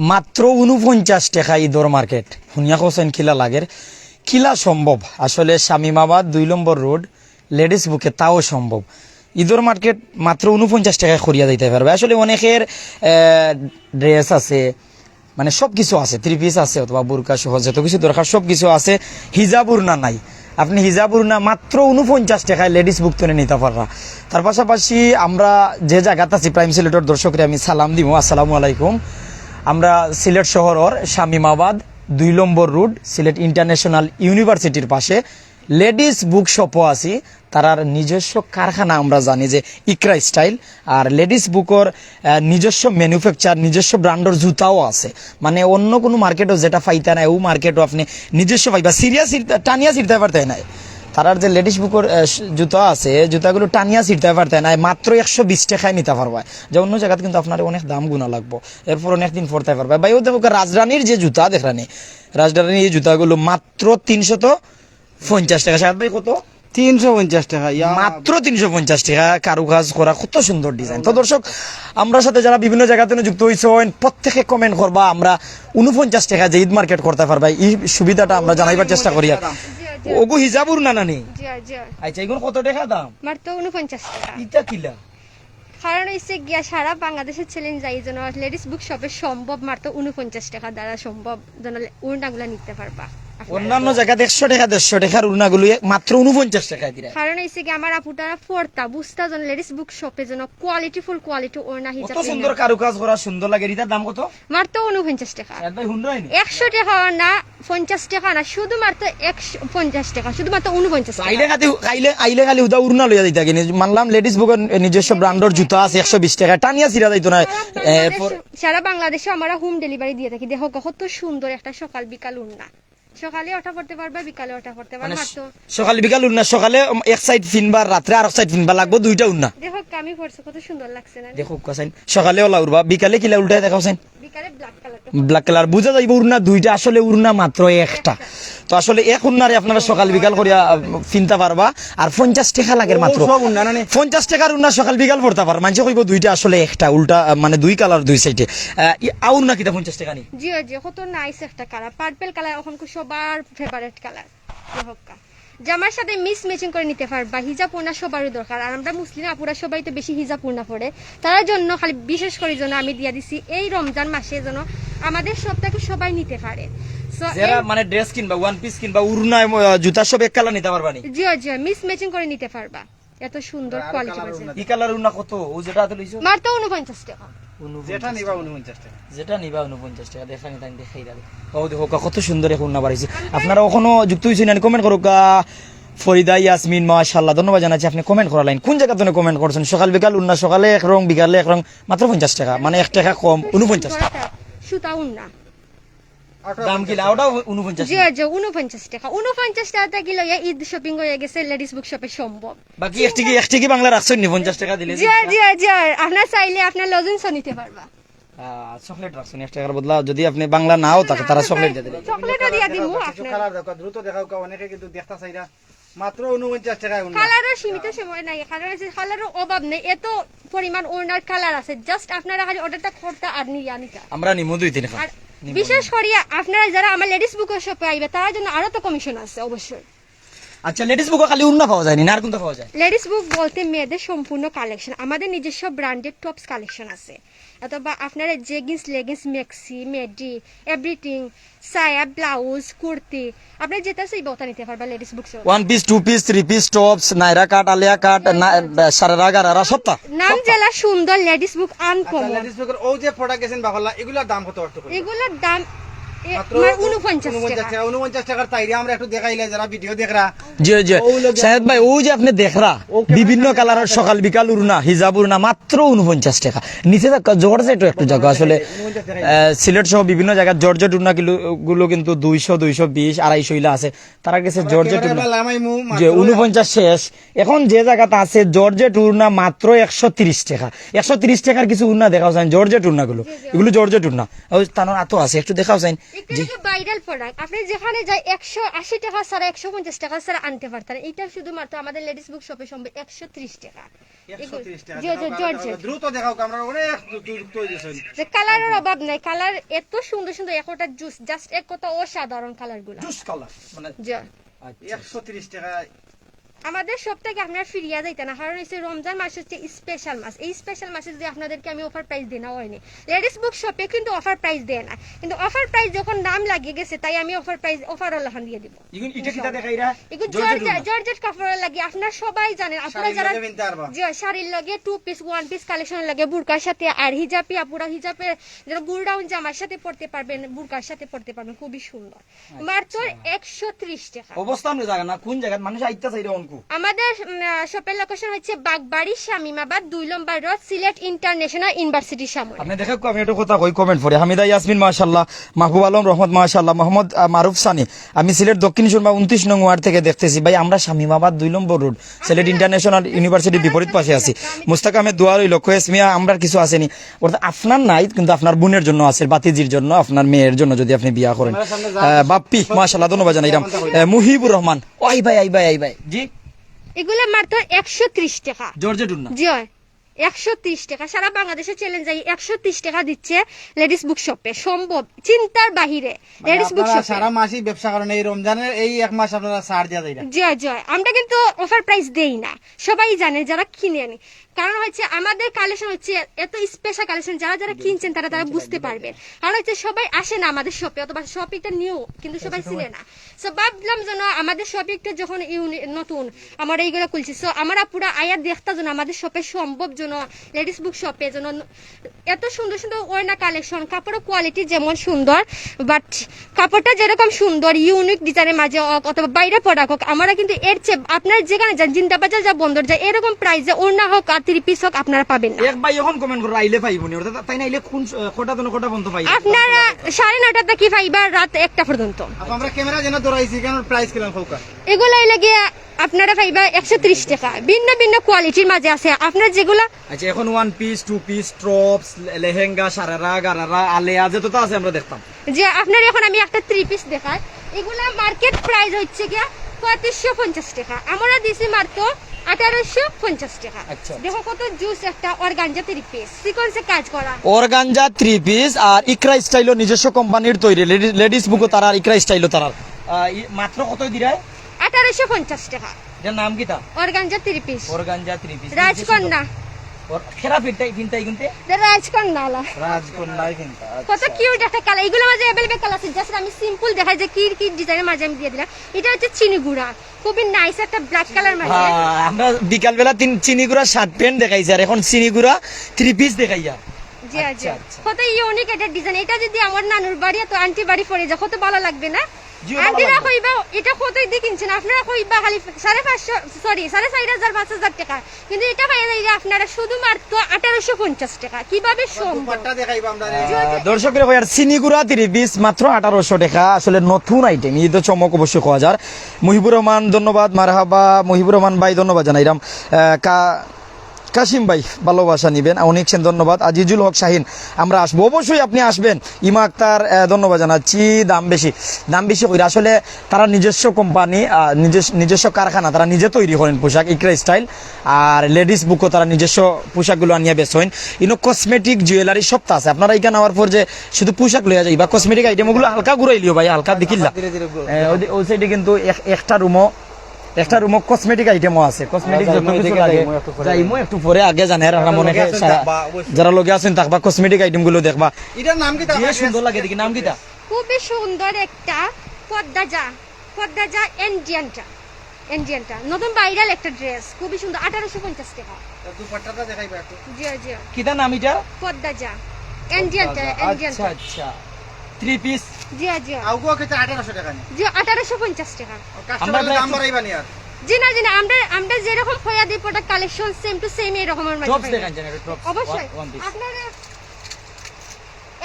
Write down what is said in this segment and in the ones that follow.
মাত্র 49 টাকা ঈদর মার্কেট শুনিয়া কোসেন কিলা লাগের কিলা সম্ভব আসলে শামিমাবাদ 2 নম্বর রোড লেডিস বুকে তাও সম্ভব ঈদর মার্কেট মাত্র 49 টাকায় খরিয়া দিতে পারবে আসলে অনেকের ড্রেস আছে মানে সব কিছু আছে 3 পিস আছে অথবা বুরকা সহ যত কিছু দরকার সব কিছু আছে হিজাবুর না নাই আপনি হিজাবুর না মাত্র 49 টাকায় লেডিস বুক তুলে নিতে পারবা তার পাশাপাশি আমরা যে জায়গাতে আছি প্রাইম সিলেটের দর্শকরা আমি সালাম দিব আসসালামু আলাইকুম আমরা সিলেট শহরের শামিমাবাদ 2 নম্বর রোড সিলেট ইন্টারন্যাশনাল ইউনিভার্সিটির পাশে লেডিস বুক শপও আছি তারার নিজস্ব কারখানা আমরা জানি যে ইকরা স্টাইল আর লেডিস বুকর নিজস্ব ম্যানুফ্যাকচার নিজস্ব ব্র্যান্ডের জুতাও আছে মানে অন্য কোনো মার্কেটও যেটা পাইতে নাই ও মার্কেটও আপনি নিজস্ব পাইবা সিরিয়াস টানিয়া ছিটতে পারতে নাই তারার যে লেডিস বুকর জুতা আছে জুতাগুলো টানিয়া ছিটতে পারতে নাই মাত্র 120 টাকায় নিতে পারবা যে অন্য জায়গাতে কিন্তু আপনার অনেক দাম গুণা লাগবো এরপর অনেকদিন পরতে পারবে ভাই ও দেখো রাজরানীর যে জুতা দেখরানি রাজরানীর এই জুতাগুলো মাত্র 350 টাকা সাহেব ভাই কত 350 টাকা মাত্র 350 টাকা কারুকাজ করা কত সুন্দর ডিজাইন তো দর্শক আমরা সাথে যারা বিভিন্ন জায়গাতে যুক্ত হয়েছেন প্রত্যেকে কমেন্ট করবা আমরা 49 টাকা যে ঈদ মার্কেট করতে পারবা এই সুবিধাটা আমরা জানাইবার চেষ্টা করি আর ওগো হিজাবুর না নানি আচ্ছা এগুলো কত টাকা দাম মাত্র 49 টাকা এটা কিলা কারণ হচ্ছে গিয়া সারা বাংলাদেশের চ্যালেঞ্জ যাই জন্য লেডিস বুক শপে সম্ভব মাত্র 49 টাকা দ্বারা সম্ভব যেন উড়নাগুলা নিতে পারবা অন্যান্য জায়গাতে 100 টাকা 150 টাকার উড়নাগুলো মাত্র 49 টাকায় দিরা কারণ হচ্ছে কি আমার আপুটারা ফোরটা বুঝতা যেন লেডিস বুক শপে যেন কোয়ালিটিফুল কোয়ালিটি ওড়না হিজাব কত সুন্দর কারুকাজ করা সুন্দর লাগে এটার দাম কত মাত্র 49 টাকা ভাই হুন্ডাই 100 টাকা না 50 টাকা না শুধুমাত্র 150 টাকা শুধুমাত্র 49 টাকা আইলে খালি উদা উড়না লইয়া দিতা কিনে মানলাম লেডিস বুকের নিজস্ব ব্র্যান্ডের জুতা আছে 120 টাকা টানিয়া ছিড়া যাইতো না সারা বাংলাদেশে আমরা হোম ডেলিভারি দিয়ে থাকি দেখো কত সুন্দর একটা সকাল বিকাল উড়না সকালে ওটা করতে পারবে বিকালে ওটা করতে পারবে মাত্র সকালে বিকাল উড়না সকালে এক সাইড ফিনবার রাতে আর এক সাইড ফিনবার লাগবে দুইটা উড়না দেখো আমি পরছে কত সুন্দর লাগছে না দেখো কাসাইন সকালে ওলা উড়বা বিকালে কিলা উল্টায় দেখাওছেন বিকালে ব্ল্যাক কালার ব্ল্যাক কালার বুঝা যাইব উড়না দুইটা আসলে উড়না মাত্র একটা তো আসলে এক উড়নারে আপনারা সকাল বিকাল করিয়া ফিনতে পারবা আর 50 টাকা লাগে মাত্র 50 টাকার উড়না সকাল বিকাল পড়তে পারবা মানুষ কইব দুইটা আসলে একটা উল্টা মানে দুই কালার দুই সাইডে আউর না কিটা 50 টাকা নি জি জি কত নাইস একটা কালার পার্পল কালার এখন সবার ফেভারিট কালার দেখো জামার সাথে মিস ম্যাচিং করে নিতে পারবা হিজাব ওড়না সবারই দরকার আর আমরা মুসলিম আপুরা সবাই তো বেশি হিজাব ওড়না পরে তার জন্য খালি বিশেষ করে জন্য আমি দিয়া দিছি এই রমজান মাসে যেন আমাদের সবটাকে সবাই নিতে পারে যারা মানে ড্রেস কিনবা ওয়ান পিস কিনবা উড়না জুতা সব এক কালার নিতে পারবা নি জি জি মিস ম্যাচিং করে নিতে পারবা এত সুন্দর কোয়ালিটি আছে এই কালার উড়না কত ও যেটা হাতে লইছো মাত্র 49 টাকা যেটা নিবা 49 টাকা দেখানি তাই দেখাই দাও ও দেখো কত সুন্দর এখন না বাড়াইছে আপনারা কখনো যুক্ত হইছেন না কমেন্ট করো ফরিদা ইয়াসমিন মাশাআল্লাহ ধন্যবাদ জানাচ্ছি আপনি কমেন্ট করা লাইন কোন জায়গা থেকে কমেন্ট করছেন সকাল বিকাল উন্না সকালে এক রং বিকালে এক রং মাত্র 50 টাকা মানে 1 টাকা কম 49 টাকা সুতা উন্না দাম কি লাউডা 49 জি জি 49 টাকা 49 টাকা কিলো ঈদ শপিং হয়ে গেছে লেডিস বুক শপে সম্ভব বাকি এক টিকি বাংলা রাখছেন 50 টাকা দিলে জি জি জি আপনার চাইলে আপনার লজেন্স নিতে পারবা চকলেট রাখছেন 1 টাকার বদলা যদি আপনি বাংলা নাও তাকে তারা চকলেট দিয়ে দিবে চকলেটও দিয়া দিমু আপনার কালার দেখো দ্রুত দেখাও অনেকে কিন্তু দেখতা চাইরা মাত্র 49 টাকা কালারের সীমিত সময় নাই কালারের অভাব নেই এত পরিমাণ ওনার কালার আছে জাস্ট আপনারা খালি অর্ডারটা করতে আর নিয়া নিকা আমরা নিমু 2-3 টাকা আর বিশেষ করে আপনারা যারা আমার লেডিস বুক শপে আইবে তার জন্য আরো তো কমিশন আছে অবশ্যই আচ্ছা লেডিস বুক খালি উন্না পাওয়া যায় না আর কোনটা পাওয়া যায় লেডিস বুক বলতে মেয়েদের সম্পূর্ণ কালেকশন আমাদের নিজস্ব ব্র্যান্ডেড টপস কালেকশন আছে অথবা আপনারা জেগিংস লেগিংস মেক্সি মেডি এভরিথিং সায়া ব্লাউজ কুর্তি আপনি যেটা চাইবে ওটা নিতে পারবা ladies book shop one piece two piece three piece tops Naira cut Alia cut sharara gharara সবটা নাম জেলা সুন্দর লেডিস বুক আনকমন লেডিস বুকের ও যে প্রোডাক্ট গেছেন বাহলা এগুলোর দাম কত একটু এগুলোর দাম মাত্র 49 টাকা 49 টাকার তাইরে আমরা একটু দেখাইলে যারা ভিডিও দেখরা জি জি শাহেদ ভাই ও যে আপনি দেখরা বিভিন্ন কালারের সকাল বিকাল উড়না হিজাব উড়না মাত্র 49 টাকা নিচে জর্জেট একটু জায়গা আসলে সিলেট সহ বিভিন্ন জায়গায় জর্জেট উড়না গুলো কিন্তু 200 220 250 ইলা আছে তারা গেছে জর্জেট উড়না যে 49 শেষ এখন যে জায়গাটা আছে জর্জেট উড়না মাত্র 130 টাকা 130 টাকার কিছু উড়না দেখাও যায় জর্জেট উড়না গুলো এগুলো জর্জেট উড়না ওই তানোর আতো আছে একটু দেখাও যায় একটু ভাইরাল প্রোডাক্ট আপনি যেখানে যাই 180 টাকা ছাড়া 150 টাকা ছাড়া আনতে পারতেন। এটা শুধুমাত্র আমাদের লেডিস বুক শপে সম্ভব 130 টাকা। 130 টাকা জি, জি, জর্জেট। দ্রুত দেখাও আমরা অনেক তৈরি হইছে যে কালারের অভাব নাই, কালার এত সুন্দর সুন্দর, একটা জুস জাস্ট এক কথা অসাধারণ কালারগুলো। জুস কালার মানে জি 130 টাকা। আমাদের সব থেকে আপনার ফিরিয়া যাইতে না, কারণ হচ্ছে রমজান মাস হচ্ছে স্পেশাল মাস। এই স্পেশাল মাসে যদি আপনাদেরকে আমি অফার প্রাইস দেওয়া হয়নি, লেডিস বুক শপে কিন্তু অফার প্রাইস দেয় না, কিন্তু অফার প্রাইস যখন নাম লাগিয়ে গেছে তাই আমি অফার প্রাইস অফার আল্লাহান দিয়ে দিব। ইগুন এটা কিটা দেখাইরা এগুলো জর্জেট কাপড়ের লাগে, আপনারা সবাই জানেন। আপনারা যারা জি শাড়ির লগে 2 পিস 1 পিস কালেকশন লাগে বুরকার সাথে, আর হিজাবি আপুরা হিজাবে যারা গুল ডাউন জামার সাথে পড়তে পারবেন, বুরকার সাথে পড়তে পারবেন, খুবই সুন্দর। মাত্র 130 টাকা। অবস্থান জায়গা না কোন জায়গা মানুষ আইতা চাইরা অনকু। আমাদের শপের লোকেশন হচ্ছে বাগবাড়ি শামিমাবাদ 2 নম্বর রোড, সিলেট ইন্টারন্যাশনাল ইউনিভার্সিটির সামনে। আপনি দেখো আমি একটা কথা কই কমেন্ট পড়ে হামিদা ইয়াসমিন মাশাআল্লাহ, মাহবুব আলম রহমত মাশাআল্লাহ, মোহাম্মদ মারুফ সানি, আমি সিলেট দক্ষিণ সুরমা 29 নং ওয়ার্ড থেকে দেখতেছি। ভাই আমরা শামিমাবাদ 2 নম্বর রোড সিলেট ইন্টারন্যাশনাল ইউনিভার্সিটির বিপরীত পাশে আছি। মুস্তাক আহমেদ দোয়ার হইল কোয়েস মিয়া, আমরা কিছু আসেনি অর্থাৎ আপনার নাই, কিন্তু আপনার বোনের জন্য আছে, বাতিজির জন্য, আপনার মেয়ের জন্য যদি আপনি বিয়া করেন। বাপ্পি মাশাআল্লাহ ধন্যবাদ জানাইলাম। মুহিবুর রহমান ওই ভাই জি এগুলো মাত্র 130 টাকা। জর্জেট না জি 130 টাকা। সারা বাংলাদেশে চ্যালেঞ্জ যাই 130 টাকা দিচ্ছে লেডিস বুক শপে, সম্ভব চিন্তার বাহিরে। লেডিস বুক শপে সারা মাসই ব্যবসা করেন, এই রমজানের এই এক মাস আপনারা ছাড় দিয়া যায়। জয় জয়, আমরা কিন্তু অফার প্রাইস দেই না, সবাই জানে যারা কিনে আনি। কারণ হচ্ছে আমাদের কালেকশন হচ্ছে এত স্পেশাল কালেকশন, যারা যারা কিনছেন তারা তারা বুঝতে পারবেন। কারণ হচ্ছে সবাই আসে না আমাদের শপে, অথবা শপিংটা নিউ কিন্তু সবাই চিনে না। সো ভাবলাম যেন আমাদের শপিংটা যখন নতুন আমার এইগুলো খুলছি, সো আমরা পুরো আয়া দেখতা যেন আমাদের শপে সম্ভব যেন লেডিস বুক শপে যেন এত সুন্দর সুন্দর ওয়না কালেকশন, কাপড়ের কোয়ালিটি যেমন সুন্দর, বাট কাপড়টা যেরকম সুন্দর ইউনিক ডিজাইনের মাঝে হোক অথবা বাইরে প্রোডাক্ট হোক, আমরা কিন্তু এর চেয়ে আপনার যেখানে যান জিন্দাবাজার যা বন্দর যায় এরকম প্রাইসে ওড়না হোক আর 3 পিস হোক আপনারা পাবেন না। এক ভাই এখন কমেন্ট করে আইলে পাইবনি, অর্থাৎ তাই না আইলে কোন কোটা তো কোটা বন্ধ পাই আপনারা 9:30 থেকে পাইবা রাত 1টা পর্যন্ত। আমরা ক্যামেরা যেন ধরাইছি কেন প্রাইস কিলাম খৌকা এগুলো লাগে আপনারা পাইবা 130 টাকা। ভিন্ন ভিন্ন কোয়ালিটির মাঝে আছে আপনার যেগুলা। আচ্ছা এখন 1 piece 2 piece tops lehenga sharara gharara Alia যেত তো আছে আমরা দেখতাম। যে আপনার এখন আমি একটা 3 পিস দেখাই, এগুলা মার্কেট প্রাইস হচ্ছে গিয়া 3550 টাকা, আমরা দিছি মাত্র 1850 টাকা। আচ্ছা। দেখো কত জুস একটা অর্গানজা 3 পিস সিকোয়েন্সে কাজ করা, অর্গানজা 3 পিস আর ইকরা স্টাইলও নিজস্ব কোম্পানির তৈরি, লেডিস বুকও তারা ইকরা স্টাইলও তারা মাত্র কত দিরায় 1850 টাকা। এর নাম কি তা? অর্গানজা 3 পিস, অর্গানজা 3 পিস রাজকন্যা খেরা ফিনতাই কিনতে রাজকন্যা আলা রাজকন্যায় কিন্তু কত কিউট একটা কালার। এগুলো মাঝে अवेलेबल কালার আছে, জাস্ট আমি সিম্পল দেখাই যে কি কি ডিজাইনের মাঝে আমি দিয়ে দিলাম। এটা হচ্ছে চিনি গুড়া, খুবই নাইস একটা ব্ল্যাক কালার মাঝে। আমরা বিকাল বেলা চিনি গুড়া শার্ট প্যান্ট দেখাইছি, আর এখন চিনি গুড়া 3 পিস দেখাইয়া। জি জি কত ইউনিক একটা ডিজাইন। এটা যদি আমার নানুর বাড়ি তো আন্টি বাড়ি পরে যায় কত ভালো লাগবে না? আন্টিরা কইবা এটা কতই দিয়ে কিনছেন আপনারা, কইবা খালি 550 সরি 4,500 5,000 টাকা, কিন্তু এটা পাইয়া যাইরা আপনারা শুধুমাত্র 1850 টাকা। কিভাবে সম্ভব? দুপাট্টা দেখাইবা আমরা দর্শকের কই আর চিনি গুড়া 3 পিস মাত্র 1800 টাকা। আসলে নতুন আইটেম, এই তো চমক অবশ্যই খাওয়া যার। মুহিবুর রহমান ধন্যবাদ, মারহাবা মুহিবুর রহমান ভাই ধন্যবাদ জানাইরাম। কাশিম ভাই ভালোবাসা নিবেন, অনেক ধন্যবাদ। আজিজুল হক শাহিন আমরা আসবো, অবশ্যই আপনি আসবেন। ইমা আক্তার ধন্যবাদ জানাচ্ছি। দাম বেশি কইরা আসলে তারা নিজস্ব কোম্পানি, নিজস্ব কারখানা, তারা নিজে তৈরি করেন পোশাক ইকরা স্টাইল, আর লেডিস বুকও তারা নিজস্ব পোশাকগুলো আনিয়ে বেচেন। ইনো কসমেটিক জুয়েলারি সবটা আছে। আপনারা এখানে আওয়ার পর যে শুধু পোশাক লইয়া যাই বা কসমেটিক আইটেম ওগুলো হালকা ঘুরাইলিও ভাই, হালকা দেখিলা ওই সাইডে কিন্তু একটা রুমও কসমেটিক আইটেমও আছে। কসমেটিক যত কিছু লাগে যাইমু একটু পরে, আগে জানে আর মনে হয় যারা লগে আছেন তাকবা কসমেটিক আইটেম গুলো দেখবা। এটার নাম কি? যে সুন্দর লাগে দেখি, নাম কিটা? খুবই সুন্দর একটা পদ্দাজা এন্ডিয়ানটা নতুন ভাইরাল একটা ড্রেস, খুবই সুন্দর 1850 টাকা। দুপাট্টাটা দেখাইবা একটু। জি জি কিটা নাম এটা? পদ্দাজা এন্ডিয়ানটা। আচ্ছা 3 পিস জি জি আউগো কত 1800 টাকা নি? জি 1850 টাকা। কাস্টমার দাম বাড়াইবা নি আর? জি না আমরা যেরকম খয়া দিই product collection same to same এরকমের মাঝে টপস দেখান জানেন, টপস অবশ্যই। আপনারা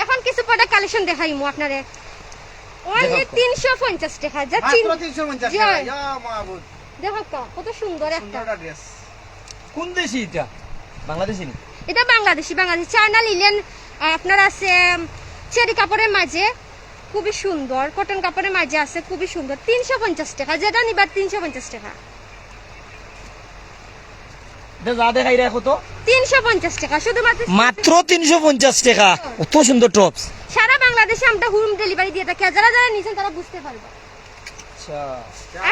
এখন কিছু প্রোডাক্ট কালেকশন দেখাইমু আপনারে অনলি 350 টাকা। যা মাত্র 350 টাকা। ইয়া মাহবুব দেখো তো কত সুন্দর একটা ড্রেস। কোন দেশি এটা? বাংলাদেশি নি? এটা বাংলাদেশি চায়না লিলেন আপনার আছে চেরি কাপড়ের মাঝে খুবই সুন্দর, কটন কাপড়ের মাঝে আছে, খুবই সুন্দর। 350 টাকা, যেটা নিবার 350 টাকা। যা দেখাই রাখো তো 350 টাকা শুধুমাত্র। মাত্র 350 টাকা, কত সুন্দর টপস। সারা বাংলাদেশে আমরা হোম ডেলিভারি দিয়ে থাকি, যারা যারা নিছেন তারা বুঝতে পারবে।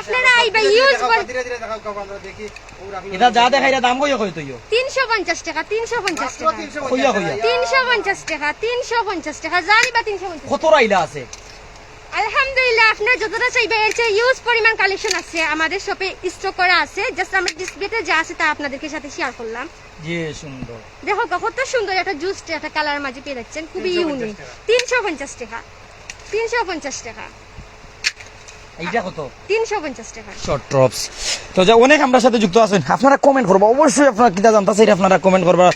আপনারা আইবা ইউজ করে ধীরে ধীরে দেখাও কাকা, আমরা দেখি ও রাখলো। এটা যা দেখাই দাম কই কই তুইও 350 টাকা, 350 টাকা, কইয়া কইয়া 350 টাকা, 350 টাকা, জানিবা 350। কত রাইলা আছে? আলহামদুলিল্লাহ, আপনার যতটা চাইবে এর চেয়ে ইউজ পরিমাণ কালেকশন আছে আমাদের শপে, স্টক করা আছে। জাস্ট আমরা ডিসপ্লেতে যা আছে তা আপনাদেরকে সাথে শেয়ার করলাম। জি সুন্দর। দেখো কত সুন্দর একটা জুস একটা কালার মাঝে পেয়ে যাচ্ছেন, খুবই ইউনিক। 350 টাকা, 350 টাকা, এইটা কত? 350 টাকা। Short tops. তো যা অনেক আমরা সাথে যুক্ত আছেন, আপনারা কমেন্ট করবা অবশ্যই, আপনারা কিটা জানতে চাই আপনারা কমেন্ট করবা।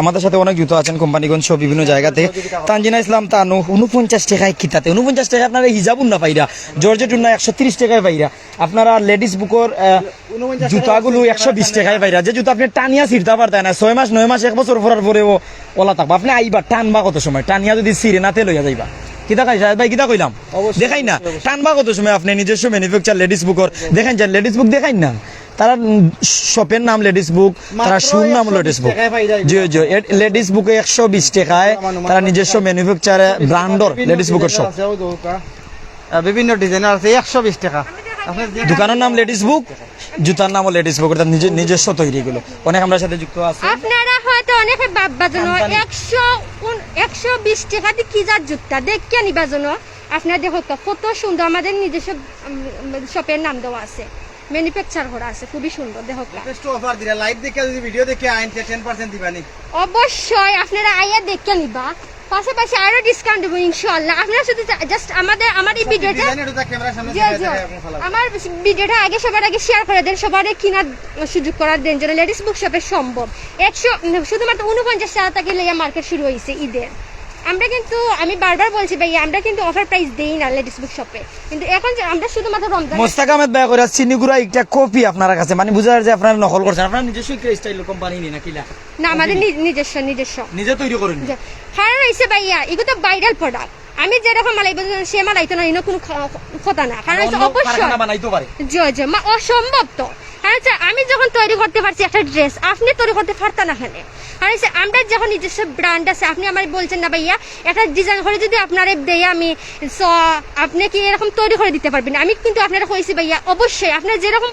আমাদের সাথে অনেক যুক্ত আছেন কোম্পানিগঞ্জ সহ বিভিন্ন জায়গা থেকে। তানজিনা ইসলাম তানু 49 টাকায় কিতাতে, 49 টাকায় আপনারা হিজাবুন না পাইরা, জর্জেটুন না 130 টাকায় পাইরা, আপনারা লেডিস বুকর জুতাগুলো 120 টাকায় পাইরা। যে জুতা আপনি টানিয়া ছিঁড়তে পারতেন না, 6 মাস 9 মাস 1 বছর পরার পরেও ওলা থাকবা। আপনি আইবা টানবা কত সময়, টানিয়া যদি ছিঁড়ে নাতে লইয়া যাইবা। কিতা খাই সাহেব ভাই, কিতা কইলাম দেখাই না, টানবা কত সময় আপনি নিজস্ব ম্যানুফ্যাকচার লেডিস বুকর দেখাই যান। লেডিস বুক দেখাই না, তারা শপের নাম লেডিস বুক, তারা শুর নাম লেডিস বুক। জি জি, লেডিস বুকে 120 টাকায় তারা নিজস্ব ম্যানুফ্যাকচার ব্র্যান্ডর লেডিস বুকের শপ। বিভিন্ন ডিজাইনার আছে 120 টাকা। আপনার যে দোকানের নাম লেডিস বুক, জুতার নামও লেডিস বুক, তার নিজস্ব তৈরি গুলো। অনেক আমরা সাথে যুক্ত আছে। আপনারা হয়তো অনেকে ভাববা জন্য 120 টাকা দিয়ে কি যার জুতা দেখে নিবা জন্য। আপনারা দেখো কত সুন্দর, আমাদের নিজস্ব শপের নাম দেওয়া আছে, ম্যানুফ্যাকচার করা আছে, খুবই সুন্দর। দেখো বেস্ট অফার দিরা, লাইভ দেখে যদি ভিডিও দেখে আইন 10% দিবানি। অবশ্যই আপনারা আইয়া দেখে নিবা, পাশাপাশি আরো ডিসকাউন্ট দেবো ইনশাআল্লাহ। আপনারা শুধু জাস্ট আমার এই ভিডিওটা, ডিজাইনটা ক্যামেরার সামনে জি, দেখাই জি, দেখাই আপনি ফলাও। আমার ভিডিওটা আগে সবার আগে শেয়ার করে দেন, সবার কেনার সুযোগ করার দেন যেন লেডিস বুক শপে সম্ভব। 100 শুধুমাত্র 49 টাকা থেকে লেয়া মার্কেট শুরু হয়েছে ঈদের। আমরা কিন্তু, আমি বারবার বলছি ভাইয়া, আমরা কিন্তু অফার প্রাইস দেই না লেডিস বুক শপে, কিন্তু এখন যে আমরা শুধুমাত্র রমজান। মোস্তাক আহমেদ ভাই করে চিনিগুড়া একটা কপি আপনার কাছে, মানে বুঝা যায় যে আপনারা নকল করছেন, আপনারা নিজস্ব স্টাইল কোম্পানি নি না কিলা না, আমাদের নিজস্ব নিজে তৈরি করেন। কারণ হয়েছে ভাইয়া, এগুলো তো ভাইরাল প্রোডাক্ট। আমি যেরকম মালাইব সে মালাইতো না, এনে কোনো কথা না। কারণ হচ্ছে অবশ্যই বানাইতে পারে, অসম্ভব তো। কারণ হচ্ছে আমি যখন তৈরি করতে পারছি একটা ড্রেস, আপনি তৈরি করতে পারতেন না। এখানে কারণ হচ্ছে আমরা যখন নিজস্ব ব্র্যান্ড আছে, আপনি আমার বলছেন না ভাইয়া একটা ডিজাইন করে যদি আপনারে দেয় আমি, আপনি কি এরকম তৈরি করে দিতে পারবেন? আমি কিন্তু আপনারা কইছি ভাইয়া অবশ্যই আপনারা যেরকম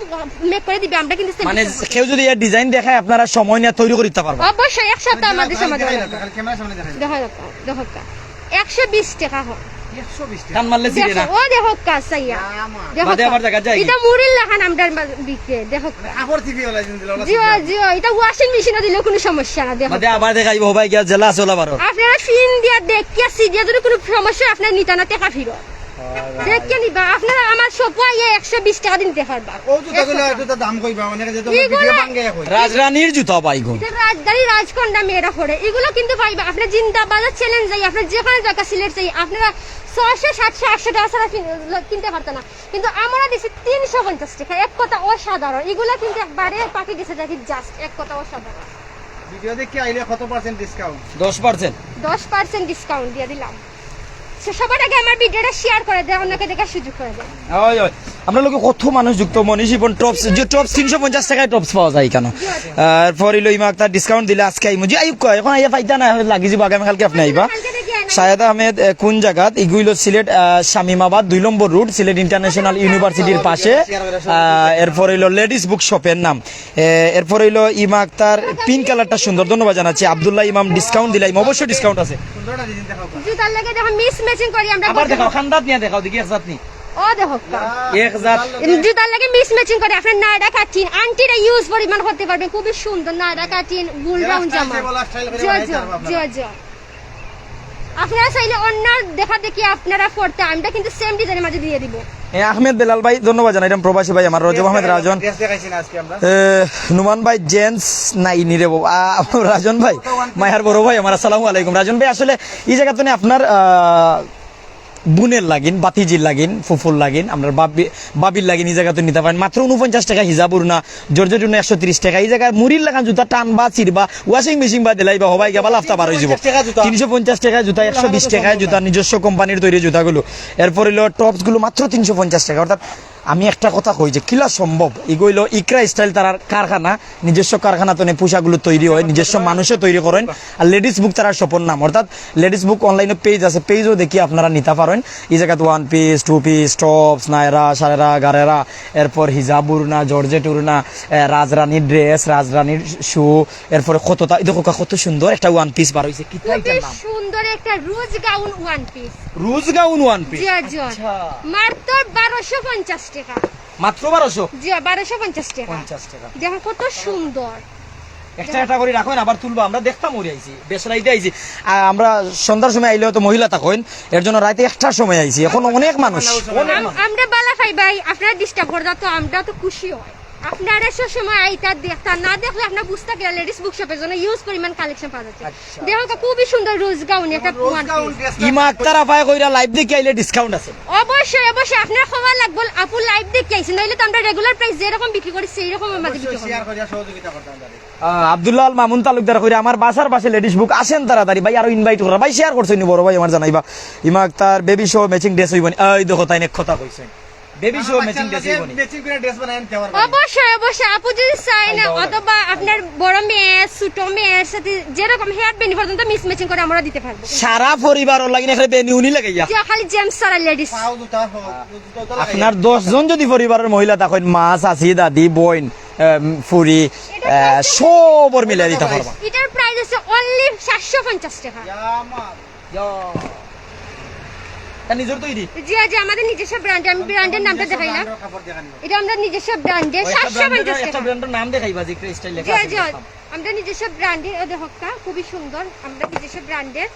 মেক করে দিবে আমরা কিন্তু মানে কেউ যদি এর ডিজাইন দেখায় আপনারা সময় নিয়ে তৈরি করে দিতে পারবেন অবশ্যই। এক সপ্তাহ আমাদের সমাধান। ক্যামেরার সামনে দেখাই। দেখো 120 টাকা হয়। 120 টাকা। টান মারলে ছিড়ে না। ও দেখো কাসাইয়া, দেখো বাদে আবার জায়গা যায়। এটা মুরিল লাখান আমরা বিকে। দেখো কাপড় টিভি ওলা জিন দিলা। জিও জিও, এটা ওয়াশিং মেশিনে দিলে কোনো সমস্যা না। দেখো বাদে আবার দেখাইব ভাই, গিয়া জেলা আছে ওলা বারো। আপনারা ফিন দিয়া দেখিয়া সিডিয়া যদি কোনো সমস্যা আপনার নিতা না টাকা ফিরো দেখিয়া নিবা। আপনারা আমার সপাই 120 টাকা দিতে পারবা। ও জুতাগুলো একটু দাম কইবা, অনেকে যে তোমার ভিডিও বাঙ্গে কই। রাজরানীর জুতা পাই গো, এটা রাজধানী রাজকন্যা মেয়েরা পরে, এগুলো কিন্তু পাইবা। আপনার জিন্দাবাজার চ্যালেঞ্জ যাই, আপনার যেখানে জায়গা সিলেট চাই, আপনারা 600 700 800 টাকা ছাড়া কিনতে পারতো না, কিন্তু আমরা দিচ্ছি 350 টাকা। এক কথা অসাধারণ, এগুলো কিন্তু একবারে পাখি গেছে দেখি, জাস্ট এক কথা অসাধারণ। ভিডিও দেখে আইলে কত পার্সেন্ট ডিসকাউন্ট? 10%। 10% ডিসকাউন্ট দিয়ে দিলাম। সবার আগে আমার ভিডিওটা শেয়ার করে দেয়, অন্যকে দেখার সুযোগ করে দেয়। ওই ওই আমরা লোকে কত মানুষ যুক্ত, মনীষীপন টপস, যে টপস 350 টাকায় টপস পাওয়া যায় কেন? এরপর ইলো ইমাক তার ডিসকাউন্ট দিলে আজকে আইমু যে আইব কয় এখন আইয়া পাইতা না, লাগি যাব আগামী কালকে আপনি আইবা। শাহেদ আহমেদ কোন জায়গাত? এগুলো সিলেট শামিমাবাদ 2 নম্বর রুট, সিলেট ইন্টারন্যাশনাল ইউনিভার্সিটির পাশে। এরপর হইলো লেডিস বুক শপের নাম। এরপর হইলো ইমা আক্তার, পিঙ্ক কালারটা সুন্দর, ধন্যবাদ জানাচ্ছি। আব্দুল্লাহ ইমাম ডিসকাউন্ট দিলাম, অবশ্যই ডিসকাউন্ট আছে। সুন্দরটা ডিজাইন দেখাও। জুতার লাগে দেখো মিস ম্যাচিং করি আমরা। আবার দেখাও, খান্দাত নিয়ে দেখাও দেখি একসাথ নি। ও দেখো এক জাত জুতার লাগে মিস ম্যাচিং করে আপনার নাইরা কাটিন আন্টিরা ইউজ পরিমাণ করতে পারবেন, খুবই সুন্দর নাইরা কাটিন গোল রাউন্ড জামা। আপনারা চাইলে অন্য দেখা দেখি আপনারা পড়তে, আমরা কিন্তু সেম ডিজাইনের মাঝে দিয়ে দিব। আহমেদ বেলাল ভাই ধন্যবাদ জানাই, এরকম প্রবাসী ভাই আমার রজব আহমেদ রাজন, ড্রেস দেখাইছি না আজকে আমরা। নুমান ভাই জেন্টস নাই নিরে রাজন ভাই, মায়ার বড় ভাই আমার, আসসালামু আলাইকুম। রাজন ভাই আসলে এই জায়গাতে আপনার বুনের লাগিন, বাতিজির লাগিন, ফুফুর লাগিন, আমরা বাবির লাগিন, এই জায়গাতে নিতে পারেন মাত্র 49 টাকা হিজাবুর না, জর্জের জন্য 130 টাকা। এই জায়গায় মুড়ির লাগান জুতা টান বা চিরবা ওয়াশিং মেশিন বা দিলাই বা হবাই গেবা লাফতা বার হয়ে যাব। 350 টাকা জুতা, 120 টাকায় জুতা, নিজস্ব কোম্পানির তৈরি জুতাগুলো। এরপর হইলো টপস গুলো মাত্র 350 টাকা। অর্থাৎ আমি একটা কথা কই যে কিলা সম্ভব, এগুলো ইকরা স্টাইল তার কারখানা, নিজস্ব কারখানা তো পোশাকগুলো তৈরি হয়, নিজস্ব মানুষে তৈরি করেন। আর লেডিস বুক তার সপন নাম, অর্থাৎ লেডিস বুক অনলাইনে পেজ আছে, পেজও দেখি আপনারা নিতে পারেন। এই জায়গাতে 1 পিস, 2 পিস, টপস, নায়রা, সারেরা, গারেরা, এরপর হিজাবুর না, জর্জেটুর না, রাজরানীর ড্রেস, রাজরানীর শু, এরপরে কতটা দেখো কত সুন্দর একটা 1 পিস বার হইছে। কি খুবই সুন্দর একটা রোজ গাউন 1 পিস, রোজ গাউন 1 পিস জি জি মাত্র 1250 টাকা, মাত্র 1200 জি 1250 টাকা। 50 টাকা। দেখো কত সুন্দর। একটা একটা করে রাখেন, আবার তুলবো আমরা দেখতাম ওরে আইছি, বেশ রাইতে আইছি। আমরা সন্ধ্যার সময় আইলেও তো মহিলা থাকেন, এর জন্য রাইতে একটার সময় আইছি। এখন অনেক মানুষ, আমরা বালা ভাই ভাই আপনারা ডিস্টার্ব করদা তো আমরা তো খুশি হয়। আপনারা সব সময় আইতা দেখতা, না দেখলে আপনারা বুঝতে গেলে লেডিস বুক শপের জন্য ইউজ পরিমাণ কালেকশন পাওয়া যাচ্ছে। দেখো খুবই সুন্দর রোজ গাউন একটা 1 পিস। ইমা আক্তার আপায় কইরা লাইভ দেখে আইলে ডিসকাউন্ট আছে। অবশ্যই অবশ্যই আপনারা খবর লাগবে, আপু লাইভ দেখে আইছেন, নইলে তো আমরা রেগুলার প্রাইস যেরকম বিক্রি করি সেই রকম আমাদের বিক্রি করি। শেয়ার করিয়া সহযোগিতা করতে পারি। আব্দুল্লাহ আল মামুন তালুকদার কইরা আমার বাসার পাশে লেডিস বুক আসেন তাড়াতাড়ি ভাই, আরো ইনভাইট করা ভাই, শেয়ার করছেন বড় ভাই আমার জানাইবা। Ima Akter baby show matching dress হইবনি, এই দেখো তাই নেক কথা কইছেন, বেবি শো ম্যাচিং ড্রেস হইবনি। ম্যাচিং করে ড্রেস বানায় আনতে পারবেন। অবশ্যই অবশ্যই আপু যদি চাই না, অথবা আপনার বড় মেয়ে ছোট মেয়ের সাথে যেরকম হেয়ার বেনি পর্যন্ত মিস ম্যাচিং করে আমরা দিতে পারবো। সারা পরিবার লাগিন এখানে বেনিউনি লাগাইয়া যে খালি জেমস সারা লেডিস। পাও জুতা আপনার 10 জন যদি পরিবারের মহিলা থাকেন, মা, চাচি, দাদি, বোন, ফুরি, সবর মিলে দিতে পারবা। এটার প্রাইস আছে অনলি 750 টাকা। নিজের তৈরি জি জি আমাদের নিজস্ব ব্র্যান্ড, আমি ব্র্যান্ডের নামটা দেখাইলাম, কাপড় দেখানি। এটা আমরা নিজস্ব ব্র্যান্ডের 750 একটা টাকা। ব্র্যান্ডের নাম দেখাইবা যে স্টাইল লেখা জি আছে। জি আমরা নিজস্ব ব্র্যান্ডের, ও দেখো খুবই সুন্দর, আমরা নিজস্ব ব্র্যান্ডের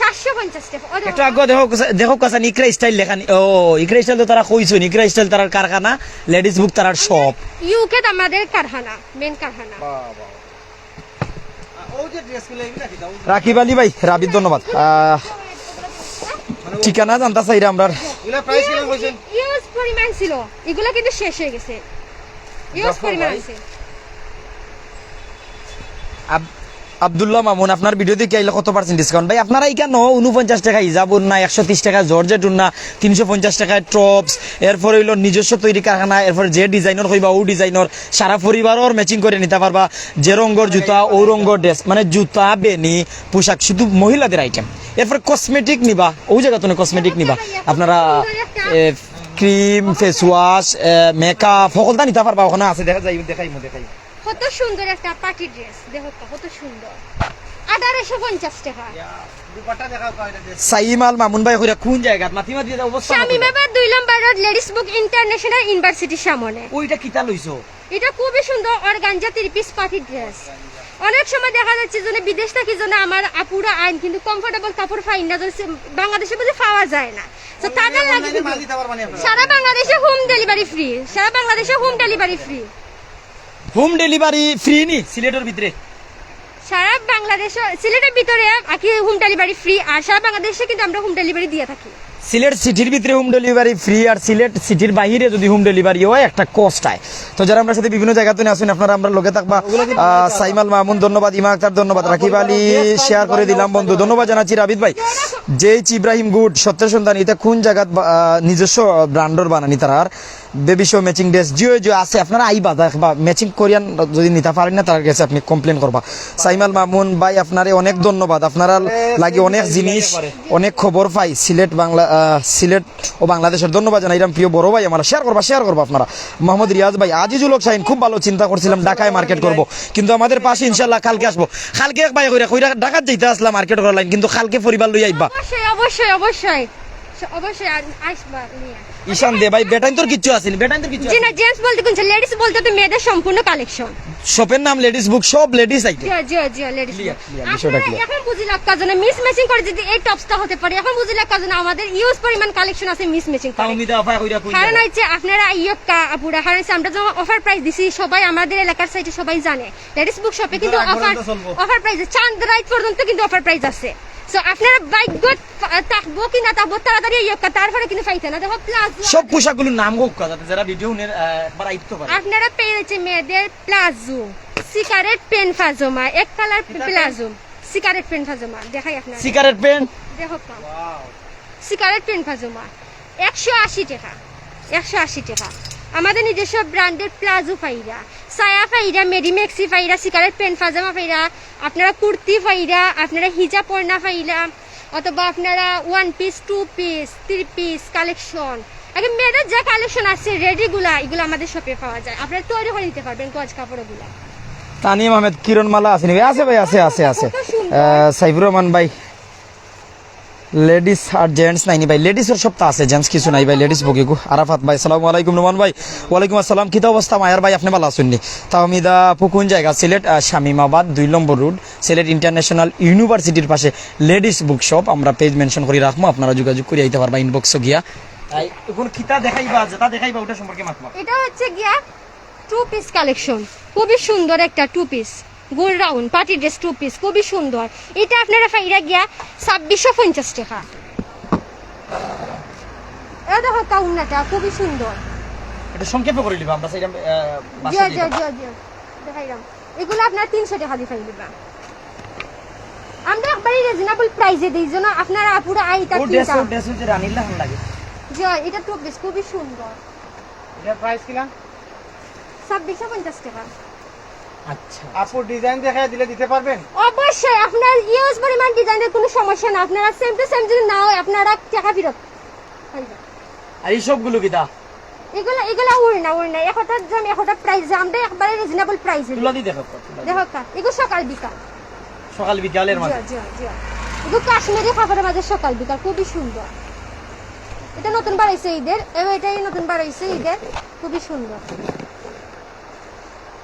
750 টাকা। ও একটা আগে দেখো দেখো কাছে ইকরা স্টাইল লেখা ও ইকরা স্টাইল তো তারা কইছো, ইকরা স্টাইল তার কারখানা, লেডিস বুক তার শপ, ইউকে আমাদের কারখানা, মেন কারখানা। ও যে ড্রেসগুলো এগুলা কি দাও? রাকিব আলী ভাই, রাবিদ ধন্যবাদ। ঠিকানা জানতা চাইরা আমরা। এগুলা প্রাইস কেমন কইছেন? ইউজ পরিমাণ ছিল, এগুলো কিন্তু শেষ হয়ে গেছে, ইউজ পরিমাণ আছে। আব্দুল্লাহ মামুন, আপনার ভিডিও দেখে আইলে কত পার্সেন্ট ডিসকাউন্ট ভাই? আপনারা এই কেন 49 টাকা হিজাবুর না, 130 টাকা জর্জেটুর না, 350 টাকায় টপস, এরপর হইল নিজস্ব তৈরি কারখানা, এরপর যে ডিজাইনার হইবা ও ডিজাইনার, সারা পরিবারও ম্যাচিং করে নিতে পারবা। যে রঙের জুতা ও রঙের ড্রেস, মানে জুতা, বেনি, পোশাক শুধু মহিলাদের আইটেম। এরপর কসমেটিক নিবা, ওই জায়গা তো কসমেটিক নিবা আপনারা, ক্রিম, ফেস ওয়াশ, মেকআপ সকলটা নিতে পারবা। ওখানে আছে, দেখা যাই দেখাইমু। কত সুন্দর একটা পার্টি ড্রেস, দেখো কত সুন্দর, 1850 টাকা। দুপাট্টা দেখাও কয়টা ড্রেস। সাইমাল মামুন ভাই কইরা কোন জায়গা মাতিমা দিয়ে অবস্থা? শামিমাবাদ 2 নম্বর রোড, লেডিস বুক ইন্টারন্যাশনাল ইউনিভার্সিটির সামনে। ওইটা কিতা লইছো? এটা খুবই সুন্দর অর্গানজা 3 পিস পার্টি ড্রেস। অনেক সময় দেখা যাচ্ছে যে বিদেশ থেকে জন্য আমার আপুরা আইন কিন্তু কমফোর্টেবল কাপড় পাই না, বাংলাদেশে বুঝে পাওয়া যায় না, তো তাদের লাগে মাল দিতে পারবেন আপনারা। সারা বাংলাদেশে হোম ডেলিভারি ফ্রি, সারা বাংলাদেশে home delivery free. Home delivery free নি সিলেটের ভিতরে? সারা বাংলাদেশে, সিলেটের ভিতরে আকি হোম ডেলিভারি ফ্রি, আর সারা বাংলাদেশে কিন্তু আমরা হোম ডেলিভারি দিয়ে থাকি। সিলেট সিটির ভিতরে হোম ডেলিভারি ফ্রি, আর সিলেট সিটির বাইরে যদি হোম ডেলিভারি হয় একটা কষ্ট হয়। তো যারা আমরা সাথে বিভিন্ন জায়গাতে আসুন, আপনারা আমরা লোকে থাকবা। সাইমাল মামুন ধন্যবাদ, ইমা আক্তার ধন্যবাদ, রাকিব আলী শেয়ার করে দিলাম বন্ধু, ধন্যবাদ জানাচ্ছি। রাবিদ ভাই, জেইচ ইব্রাহিম গুড, সত্যের সন্ধান, এটা কোন জায়গা নিজস্ব ব্র্যান্ডর বানানি তার baby show matching dress Jio Jio আছে, আপনারা আইবা দেখবা। ম্যাচিং কোরিয়ান যদি নিতে পারেন না তার কাছে আপনি কমপ্লেন করবা। সাইমাল মামুন ভাই আপনারে অনেক ধন্যবাদ, আপনারা লাগে অনেক জিনিস অনেক খবর পাই সিলেট বাংলা, সিলেট ও বাংলাদেশের। ধন্যবাদ জানাইলাম প্রিয় বড় ভাই আমার, শেয়ার করবা আপনারা। মোহাম্মদ রিয়াজ ভাই, আজিজুল হক শাহিন, খুব ভালো চিন্তা করছিলাম ঢাকায় মার্কেট করব, কিন্তু আমাদের পাশে ইনশাল্লাহ কালকে আসবো। কালকে এক ভাই কইরা ঢাকাত যাইতে আসলাম মার্কেট করার লাইন, কিন্তু কালকে পরিবার লই আইবা। অবশ্যই অবশ্যই অবশ্যই অবশ্যই আসবা নিয়ে। ঈশান দে ভাই, বেটাইন তোর কিচ্ছু আসেনি, বেটাইন তোর কিচ্ছু জি না, জেন্টস বলতে কোন লেডিস বলতে তো মেয়েদের সম্পূর্ণ কালেকশন। শপের নাম লেডিস বুক, সব লেডিস আইটেম। জি জি লেডিস। বিষয়টা ক্লিয়ার। এখন বুঝিলাম কাজে মিস ম্যাচিং করে যদি এই টপসটা হতে পারে, এখন বুঝিলাম কাজে আমাদের ইউজ পরিমাণ কালেকশন আছে মিস ম্যাচিং করে। তাওমিদা আফা কইরা কই কারণ হচ্ছে আপনারা ইয়ক্কা আপুরা, কারণ আমরা যখন অফার প্রাইস দিছি সবাই আমাদের এলাকার সাইডে সবাই জানে লেডিস বুক শপে কিন্তু অফার প্রাইস চাঁদ রাইত পর্যন্ত কিন্তু অফার প্রাইস আছে। সো আপনারা ভাগ্য থাকবো কি না থাকবো তাড়াতাড়ি ইয়োকা তারপরে কিন্তু পাইতে না দেখো প্লাজো সব পোশাকগুলোর নাম হোক যাতে যারা ভিডিও নে একবার আইতে পারে। আপনারা পেয়েছে মেয়েদের প্লাজো সিগারেট পেন ফাজমা এক কালার প্লাজো সিগারেট পেন ফাজমা দেখাই আপনারা সিগারেট পেন দেখো সিগারেট পেন ফাজমা 180 টাকা 180 টাকা। আমাদের নিজস্ব ব্র্যান্ডের প্লাজো ফাইরা সায়া ফাইরা মেডিমেক্সি ফাইরা সিগারেট পেন ফাজামা ফাইরা আপনারা কুর্তি ফাইরা আপনারা হিজাব পরনা ফাইরা অথবা আপনারা 1 পিস 2 পিস 3 পিস কালেকশন আগে মেয়েদের যে কালেকশন আছে রেডিগুলা এগুলো আমাদের শপে পাওয়া যায় আপনারা তৈরি করে নিতে পারবেন গজ কাপড়গুলা। তানিম আহমেদ কিরণ মালা আছে নাকি? আছে ভাই, আছে আছে আছে। কত সুন্দর। সাইফুর রহমান ভাই লেডিস আর জেন্টস নাইনি ভাই, লেডিসের সপ্তাহ আছে, জেন্টস কিছু নাই ভাই, লেডিস বকি গো। আরাফাত ভাই আসসালামু আলাইকুম। রুমান ভাই ওয়ালাইকুম আসসালাম। কিতা অবস্থা মায়ার ভাই, আপনি ভালো আছেন নি? তাহমিদা পুকুন জায়গা সিলেট শামিমাবাদ 2 নম্বর রোড সিলেট ইন্টারন্যাশনাল ইউনিভার্সিটির পাশে লেডিস বুক শপ। আমরা পেজ মেনশন করে রাখবো, আপনারা যোগাযোগ করে আইতে পারবা ইনবক্সে গিয়া। তাই এখন কিতা দেখাইবা যেটা দেখাইবা ওটা সম্পর্কে মাতবা। এটা হচ্ছে গিয়া 2 পিস কালেকশন, খুবই সুন্দর একটা 2 পিস গোল রাউন্ড পার্টি ড্রেস 2 পিস খুবই সুন্দর। এটা আপনারা ফাইরা গিয়া 2650 টাকা। এটা দেখো কাউন্নাটা খুবই সুন্দর। এটা সংক্ষেপে করে লিবা আমরা সেইটা জি জি জি জি দেখাইলাম। এগুলো আপনারা 300 টাকা দিয়ে ফাইলিবা। আমরা একবারই রিজনেবল প্রাইসে দেই জন্য আপনারা পুরো আইটা ও কিনতা। ড্রেস যে রানিলা ভালো লাগে। জি এটা 2 পিস খুবই সুন্দর। এটার প্রাইস কিলা? 2650 টাকা। আচ্ছা আপু ডিজাইন দেখায় দিলে দিতে পারবেন? অবশ্যই আপনার ইউজ পরিমাণ ডিজাইনের কোনো সমস্যা না, আপনারা সেম টু সেম যদি না হয় আপনারা টাকা ফেরত পাইবেন। আর এই সবগুলো কিতা? এগুলা উড়না একটা দাম একটা প্রাইস আমরা একবারে রিজনেবল প্রাইসে তুলা দি দেখো দেখো কা এগুলো সকাল বিকাল সকাল বিকালের মাঝে। জি জি এগুলো কাশ্মীরি কাপড়ের মাঝে সকাল বিকাল খুবই সুন্দর। এটা নতুন বাড়াইছে ঈদের, এটাই নতুন বাড়াইছে ঈদের, খুবই সুন্দর।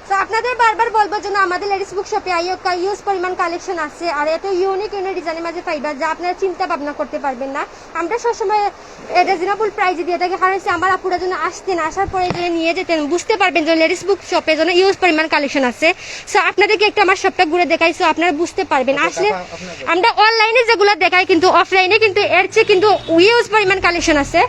তো আপনাদের বারবার বলবো যেন আমাদের লেডিস বুক শপে আইওকা ইউজ পরিমাণ কালেকশন আছে আর এত ইউনিক ডিজাইনের মাঝে পাইবা যা আপনারা চিন্তা ভাবনা করতে পারবেন না। আমরা সবসময় রিজনেবল প্রাইসে দিয়ে থাকি, কারণ হচ্ছে আমার আপুরা যেন আসতেন, আসার পরে যেন নিয়ে যেতেন, বুঝতে পারবেন যে লেডিস বুক শপে যেন ইউজ পরিমাণ কালেকশন আছে। সো আপনাদেরকে একটা আমার শপটা ঘুরে দেখাই, সো আপনারা বুঝতে পারবেন। আসলে আমরা অনলাইনে যেগুলো দেখাই কিন্তু অফলাইনে কিন্তু এর চেয়ে কিন্তু ইউজ পরিমাণ কালেকশন আছে,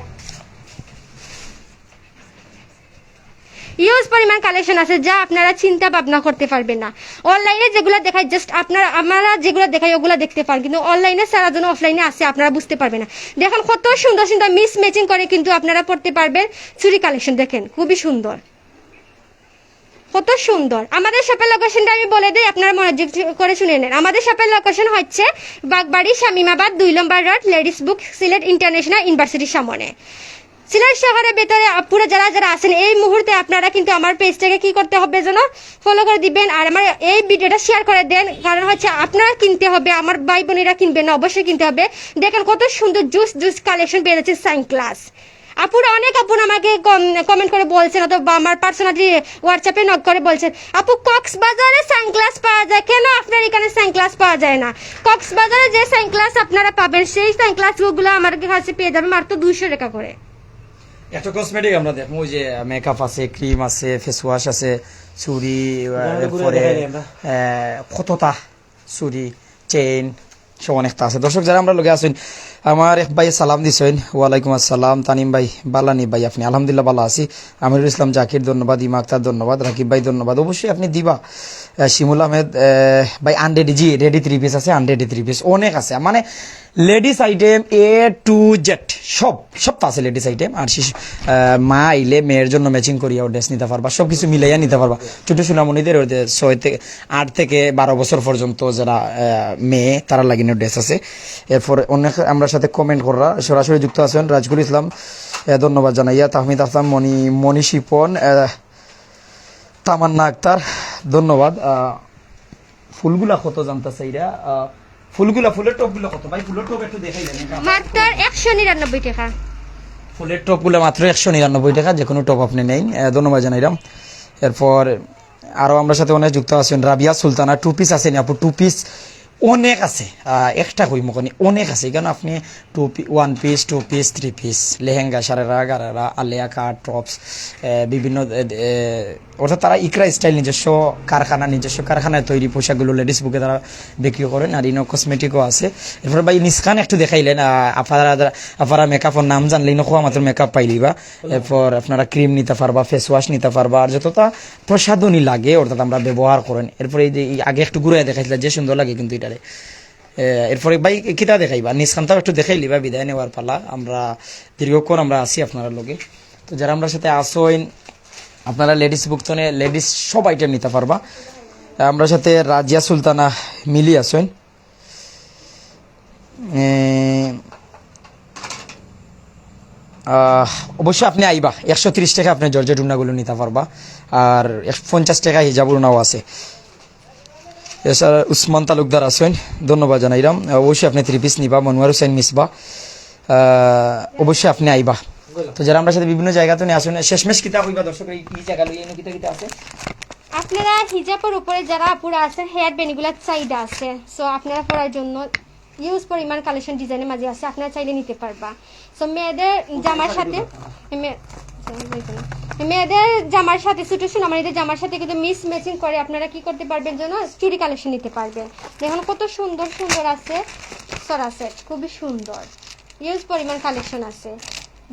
ইউজ পরিমাণ কালেকশন আছে যা আপনারা চিন্তা ভাবনা করতে পারবেন না। অনলাইনে যেগুলো দেখাই জাস্ট আপনারা আমরা যেগুলো দেখাই ওগুলো দেখতে পান, কিন্তু অনলাইনে সারা জন্য অফলাইনে আছে আপনারা বুঝতে পারবেন না। দেখেন কত সুন্দর সুন্দর মিস ম্যাচিং করে কিন্তু আপনারা পড়তে পারবেন। চুরি কালেকশন দেখেন খুবই সুন্দর, কত সুন্দর। আমাদের শপের লোকেশনটা আমি বলে দিই, আপনারা মনোযোগ করে শুনে নেন। আমাদের শপের লোকেশন হচ্ছে বাগবাড়ি শামিমাবাদ 2 নম্বর রোড লেডিস বুক সিলেট ইন্টারন্যাশনাল ইউনিভার্সিটির সামনে। সিলেট শহরের ভেতরে পুরো যারা যারা আছেন এই মুহূর্তে আপনারা কিন্তু আমার পেজটাকে কি করতে হবে যেন ফলো করে দিবেন আর আমার এই ভিডিওটা শেয়ার করে দেন, কারণ হচ্ছে আপনারা কিনতে হবে, আমার ভাই বোনেরা কিনবেন না, অবশ্যই কিনতে হবে। দেখেন কত সুন্দর জুস কালেকশন পেয়ে যাচ্ছে সানগ্লাস। আপুরা অনেক আপুর আমাকে কমেন্ট করে বলছেন অথবা আমার পার্সোনালি হোয়াটসঅ্যাপে নক করে বলছেন আপু কক্সবাজারে সানগ্লাস পাওয়া যায়, কেন আপনার এখানে সানগ্লাস পাওয়া যায় না? কক্সবাজারে যে সানগ্লাস আপনারা পাবেন সেই সানগ্লাসগুলো আমার কাছে পেয়ে যাবেন মাত্র 200 টাকা করে। একটা কসমেটিক আমরা দেখবো, ওই যে মেকআপ আছে, ক্রিম আছে, ফেস ওয়াশ আছে, চুড়ি, এরপরে কতটা চুড়ি, চেইন সব অনেকটা আছে। দর্শক যারা আমরা লোকে আসেন আমার এক ভাই সালাম দিছেন, ওয়ালাইকুম আসসালাম। তানিম ভাই বালানি ভাই আপনি? আলহামদুলিল্লাহ ভালো আছি। আমিরুল ইসলাম জাকির ধন্যবাদ, ইমা আক্তার ধন্যবাদ, রাকিব ভাই ধন্যবাদ। অবশ্যই আপনি দিবা। শিমুল আহমেদ ভাই আনরেডি, জি রেডি 3 পিস আছে, আনরেডি 3 পিস অনেক আছে, মানে ladies item A to Z সব তো আছে লেডিস আইটেম। আর মা আইলে মেয়ের জন্য ম্যাচিং করিয়াও ড্রেস নিতে পারবা, সব কিছু মিলাইয়া নিতে পারবা। ছোট সোনামণিদের 8 থেকে 12 বছর পর্যন্ত যারা মেয়ে তারা লাগিয়ে ড্রেস আছে। এরপর অনেক আমরা সাথে কমেন্ট করা সরাসরি যুক্ত আছেন রাজগুল ইসলাম, ধন্যবাদ জানাইয়া। তাহমিদ আসলাম, মনি শিপন, তামান্না আক্তার ধন্যবাদ। ফুলগুলা কত জানতেছে এরা? ফুলের টপগুলো কত ভাই? ফুলের টপ একটু দেখাই দেন। মাত্র 199 টাকা। ফুলের টপগুলো মাত্র 199 টাকা, যে কোনো টপ আপনি নেই। ধন্যবাদ জানাইলাম। এরপর আরো আমরা সাথে অনেক যুক্ত আছেন রাবিয়া সুলতানা, 2 পিস আছে নি আপু? 2 পিস অনেক আছে, একটা কই মকনি অনেক আছে। এখানে আপনি 1 piece 2 piece 3 piece lehenga, sharara, gharara, Alia cut, tops, বিভিন্ন অর্থাৎ তারা ইকরা স্টাইল নিজস্ব কারখানায় তৈরি পোশাকগুলো লেডিস বুকে তারা বিক্রি করেন। আর ইনো কসমেটিকও আছে। এরপরে ভাই নিস্কান একটু দেখাইলেন, আপনারা মেকআপের নাম জানলেই নখোয়া মাত্র মেকআপ পাইলিবা। এরপর আপনারা ক্রিম নিতে পারবা, ফেস ওয়াশ নিতে পারবা, আর যতটা প্রসাধনী লাগে অর্থাৎ আমরা ব্যবহার করেন। এরপরে এই যে আগে একটু ঘুরে দেখাইছিল, যে সুন্দর লাগে কিন্তু এটারে। এরপরে ভাই কিটা দেখাইবা, নিস্কানটাও একটু দেখাইলিবা। বিদায় নেওয়ার পালা, আমরা দীর্ঘক্ষণ আমরা আসি আপনারা লোকে। তো যারা আমরা সাথে আসেন, আপনারা লেডিস বুকতনে লেডিস সব আইটেম নিতে পারবা। আমরা সাথে রাজিয়া সুলতানা মিলি আসেন। অবশ্যই আপনি আইবা, 130 টাকা আপনি জর্জেট উন্নাগুলো নিতে পারবা। আর 50 টাকা হিজাব উন্নাও আছে। এছাড়া উসমান তালুকদার আছেন, ধন্যবাদ জানাইলাম। অবশ্যই আপনি 3 পিস নিবা। মনোয়ার হুসাইন মিসবা, অবশ্যই আপনি আইবা। তো যারা আমরা সাথে বিভিন্ন জায়গাতে নিয়ে আসেন, শেষমেশ কিতা হইবা দর্শক, এই জায়গা লইয়া কিতা আছে। আপনারা হিজাবের উপরে যারা আপুরা আছেন হেয়ার বেনিগুলা চাহিদা আছে, সো আপনারা পরার জন্য ইউজ পরিমাণ কালেকশন ডিজাইনের মাঝে আছে, আপনারা চাইলে নিতে পারবা। সো মেয়েদের জামার সাথে ছোট সোনামারিদের জামার সাথে কিন্তু মিস ম্যাচিং করে আপনারা কি করতে পারবেন যেন চুড়ি কালেকশন নিতে পারবেন। দেখুন কত সুন্দর সুন্দর আছে, সরা সেট খুবই সুন্দর, ইউজ পরিমাণ কালেকশন আছে,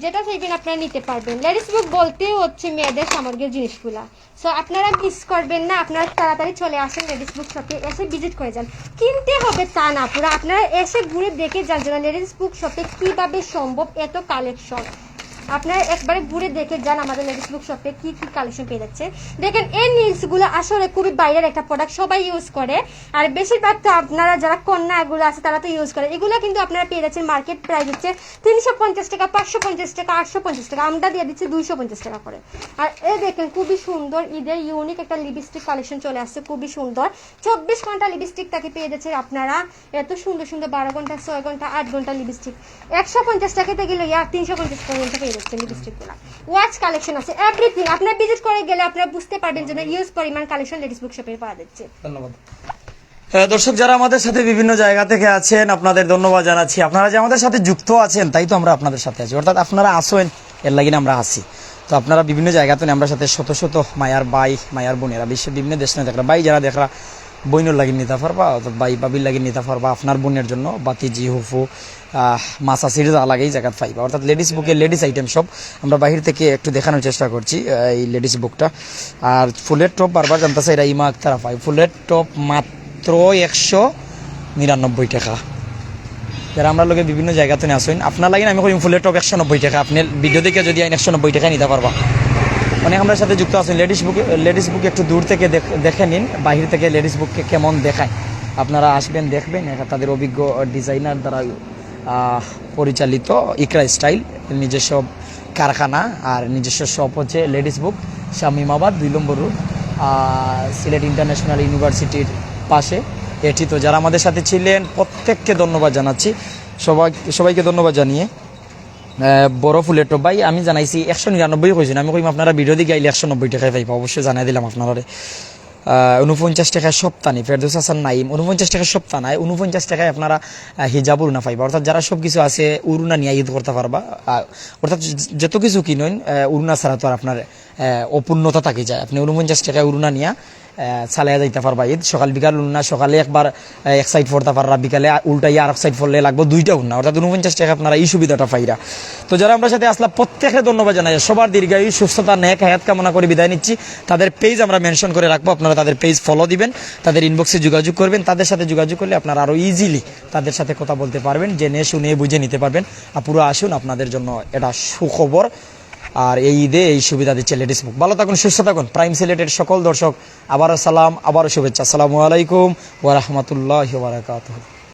যেটা চাইবেন আপনারা নিতে পারবেন। লেডিস বুক বলতে হচ্ছে মেয়েদের সামগ্রীর জিনিসগুলা। সো আপনারা মিস করবেন না, আপনারা তাড়াতাড়ি চলে আসেন লেডিস বুক শপে, এসে ভিজিট করে যান। কিনতে হবে তা না, পুরো আপনারা এসে ঘুরে দেখে যান যেন লেডিস বুক শপে কিভাবে সম্ভব এত কালেকশন। আপনারা একবারে ঘুরে দেখে যান আমাদের লেডিস বুক শপে কি কি কালেকশন পেয়ে যাচ্ছে। দেখেন এই নিউজগুলো আসলে খুবই বাইরের একটা প্রোডাক্ট, সবাই ইউজ করে। আর বেশিরভাগ তো আপনারা যারা কন্যা এগুলো আছে তারা তো ইউজ করে। এগুলো কিন্তু আপনারা পেয়ে যাচ্ছেন মার্কেট প্রাইস হচ্ছে 350 টাকা, 550 টাকা, 850 টাকা। আমরা দিয়ে দিচ্ছি 250 টাকা করে। আর এই দেখেন খুবই সুন্দর ঈদের ইউনিক একটা লিপস্টিক কালেকশন চলে আসছে, খুবই সুন্দর। 24 ঘন্টা লিপস্টিক তাকে পেয়ে যাচ্ছে আপনারা, এত সুন্দর সুন্দর 12 ঘন্টা, 6 ঘন্টা, 8 ঘন্টা লিপস্টিক 150 টাকা থেকে লইয়া 350 পর্যন্ত পেয়ে যাচ্ছে লিপস্টিকগুলো। ওয়াচ কালেকশন আছে, এভরিথিং। আপনারা ভিজিট করে গেলে আপনারা বুঝতে পারবেন যে ইউজ পরিমাণ কালেকশন লেডিস বুক শপে পাওয়া যাচ্ছে। ধন্যবাদ। দর্শক যারা আমাদের সাথে বিভিন্ন জায়গা থেকে আছেন, আপনাদের ধন্যবাদ জানাচ্ছি। আপনারা যে আমাদের সাথে যুক্ত আছেন তাই তো আমরা আপনাদের সাথে আছি, অর্থাৎ আপনারা আসেন এর লাগিনে আমরা আসি। তো আপনারা বিভিন্ন জায়গাতে আমরা সাথে শত শত মায়ার ভাই মায়ার বোনেরা বিশ্বের বিভিন্ন দেশ নিয়ে দেখরা ভাই যারা দেখরা বইনের লাগিয়ে নিতে পারবা, ভাই বাবির লাগিয়ে নিতে পারবা, আপনার বোনের জন্য বাতিজি হুফু মাসাসির যা লাগে এই জায়গায় পাইবা। অর্থাৎ লেডিস বুকের লেডিস আইটেম সব আমরা বাহির থেকে একটু দেখানোর চেষ্টা করছি এই লেডিস বুকটা। আর ফুলের টপ বারবার জানতে চাই, ইমা আক্তারা পাই ফুলের টপ মাত্র 199 টাকা। যারা আমরা লোকে বিভিন্ন জায়গাতে আসেন, আপনার লাগে আমি কই ফুলের টপ 190 টাকা। আপনি ভিডিও দেখে যদি 190 টাকা নিতে পারবা। অনেক আমরা সাথে যুক্ত আছেন। লেডিস বুক একটু দূর থেকে দেখে নিন, বাহির থেকে লেডিস বুককে কেমন দেখায়। আপনারা আসবেন, দেখবেন, তাদের অভিজ্ঞ ডিজাইনার দ্বারা পরিচালিত ইকরা স্টাইল নিজস্ব কারখানা। আর নিজস্ব শপ হচ্ছে লেডিস বুক, শামিমাবাদ 2 নম্বর রোড, সিলেট ইন্টারন্যাশনাল ইউনিভার্সিটির পাশে এটি। তো যারা আমাদের সাথে ছিলেন প্রত্যেককে ধন্যবাদ জানাচ্ছি, সবাইকে ধন্যবাদ জানিয়ে বড় ফুলের টপ ভাই আমি জানাইছি 199 কইছেন, আমি কইম আপনারা ভিডিও দিয়ে গাইলে 190 টাকায় পাইবা। অবশ্যই জানাই দিলাম আপনারা। 49 টাকায় সপ্তাহে ফেরদৌস হাসান নাইম 49 টাকায় সপ্তাহ নাই, 49 টাকায় আপনারা হিজাব উরুনা পাইবা। অর্থাৎ যারা সব কিছু আছে উরুনা নিয়ে ঈদ করতে পারবা। অর্থাৎ যত কিছু কিনেন উরুনা ছাড়া তো আর আপনার অপূর্ণতা থাকি যায়। আপনি 49 টাকায় উরুনা নিয়ে চালিয়ে যাইতে পারবা ঈদ। সকাল বিকাল উন্না, সকালে একবার এক সাইড ফোরতে পারবা, বিকালে উল্টাইয়া আর এক সাইড ফোরলে লাগবে 2টা উন্না। অর্থাৎ 49 টাকা আপনারা এই সুবিধাটা পাইরা। তো যারা আমরা সাথে আসলাম প্রত্যেকে ধন্যবাদ জানাই। সবার দীর্ঘায়ু সুস্থতা নেক হায়াত কামনা করে বিদায় নিচ্ছি। তাদের পেজ আমরা মেনশন করে রাখবো, আপনারা তাদের পেজ ফলো দিবেন, তাদের ইনবক্সে যোগাযোগ করবেন। তাদের সাথে যোগাযোগ করলে আপনারা আরও ইজিলি তাদের সাথে কথা বলতে পারবেন, জেনে শুনে বুঝে নিতে পারবেন। পুরো আসুন, আপনাদের জন্য এটা সুখবর। আর এই ঈদে এই সুবিধা দিচ্ছে লেডিস বুক। ভালো থাকুন, সুস্থ থাকুন। প্রাইম সিলেটের সকল দর্শক আবারও সালাম, আবারও শুভেচ্ছা। আসসালামু আলাইকুম ওয়া রাহমাতুল্লাহি ওয়া বারাকাতুহু।